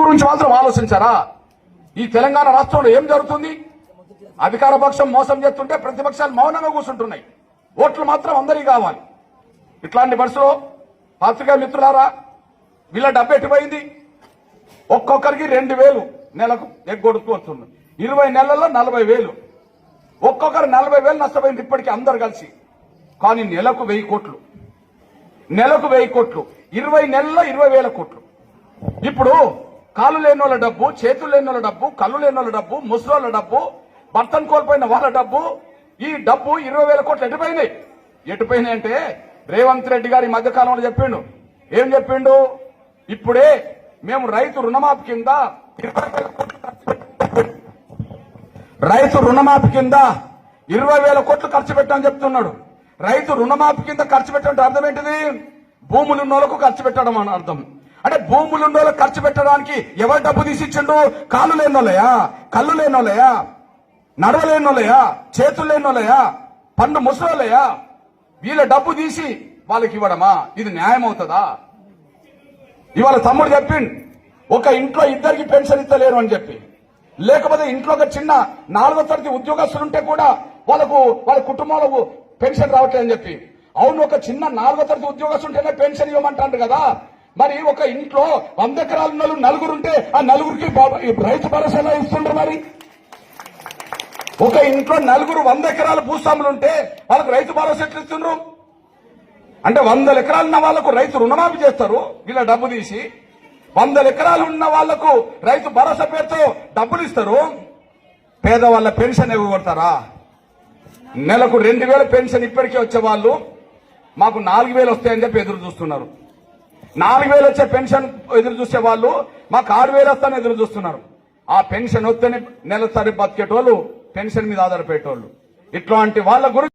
గురించి మాత్రం ఆలోచించారా? ఈ తెలంగాణ రాష్ట్రంలో ఏం జరుగుతుంది? అధికార పక్షం మోసం చేస్తుంటే ప్రతిపక్షాలు మౌనంగా కూర్చుంటున్నాయి. ఓట్లు మాత్రం అందరికీ కావాలి. ఇట్లాంటి బస్సులో పత్రికా మిత్రులారా, వీళ్ళ డబ్బు ఎట్టిపోయింది? ఒక్కొక్కరికి 2,000 నెలకు ఎగ్గొడుతూ వస్తుంది. 20 నెలల్లో 40,000. ఒక్కొక్కరు 40,000 నష్టపోయింది ఇప్పటికీ అందరు కలిసి. కానీ నెలకు 1,000 కోట్లు, నెలకు 1,000 కోట్లు, 20 నెలల్లో 20,000 కోట్లు. ఇప్పుడు కాళ్ళు లేని వాళ్ళ డబ్బు, చేతులు లేని వాళ్ళ డబ్బు, కళ్ళు లేని వాళ్ళ డబ్బు, ముసలోళ్ళ డబ్బు, భర్తను కోల్పోయిన వాళ్ళ డబ్బు, ఈ డబ్బు 20,000 కోట్లు ఎటుపోయినాయి? ఎటుపోయినాయి అంటే రేవంత్ రెడ్డి గారు ఈ మధ్యకాలంలో చెప్పిండు. ఏం చెప్పిండు? ఇప్పుడే మేము రైతు రుణమాఫీ కింద 20,000 కోట్లు ఖర్చు పెట్టామని చెప్తున్నాడు. రైతు రుణమాఫీ కింద ఖర్చు పెట్టడం అర్థం ఏంటిది? భూములున్న వాళ్ళకు ఖర్చు పెట్టడం అని అర్థం. అంటే భూములున్న వాళ్ళకి ఖర్చు పెట్టడానికి ఎవరు డబ్బు తీసిచ్చిండు? కాళ్ళు లేని వాళ్ళయా, కళ్ళు లేని వాళ్ళయా, నడవలేని వాళ్ళయా, చేతులు లేని వాళ్ళయా, పండు ముసలోళ్ళయా? వీళ్ళ డబ్బు తీసి వాళ్ళకి ఇవ్వడమా? ఇది న్యాయం అవుతుందా? ఇవాళ తమ్ముడు చెప్పిండు, ఒక ఇంట్లో ఇద్దరికి పెన్షన్ ఇస్తలేరు అని చెప్పి. లేకపోతే ఇంట్లో ఒక చిన్న 4వ తరగతి ఉద్యోగస్తులుంటే కూడా వాళ్ళ కుటుంబంలో పెన్షన్ రావట్లేదని చెప్పి. అవును, ఒక చిన్న 4వ తరగతి ఉద్యోగస్తుంటేనే పెన్షన్ ఇవ్వమంటారు కదా. మరి ఒక ఇంట్లో 100 ఎకరాలు ఉన్న 4 ఉంటే ఆ 4కి రైతు భరోసా ఎలా ఇస్తుండ్రు? మరి ఒక ఇంట్లో 4 100 ఎకరాల భూస్వాములు ఉంటే వాళ్ళకు రైతు భరోసా ఎట్లా ఇస్తుండ్రు? అంటే 100 ఎకరాలు ఉన్న వాళ్లకు రైతు రుణమాఫీ చేస్తారు వీళ్ళ డబ్బు తీసి. 100 ఎకరాలు ఉన్న వాళ్లకు రైతు భరోసా పేరుతో డబ్బులు ఇస్తారు. పేదవాళ్ళ పెన్షన్ ఇవ్వగొడతారా? నెలకు 2,000 పెన్షన్ ఇప్పటికే వచ్చే వాళ్ళు మాకు 4,000 వస్తాయని చెప్పి ఎదురు చూస్తున్నారు. 4,000 వచ్చే పెన్షన్ ఎదురు చూసే వాళ్ళు మాకు 6,000 వస్తాయని ఎదురు చూస్తున్నారు. ఆ పెన్షన్ వస్తేనే నెలసరి బతికేటోళ్ళు, పెన్షన్ మీద ఆధారపడేటోళ్ళు. ఇట్లాంటి వాళ్ళ గురించి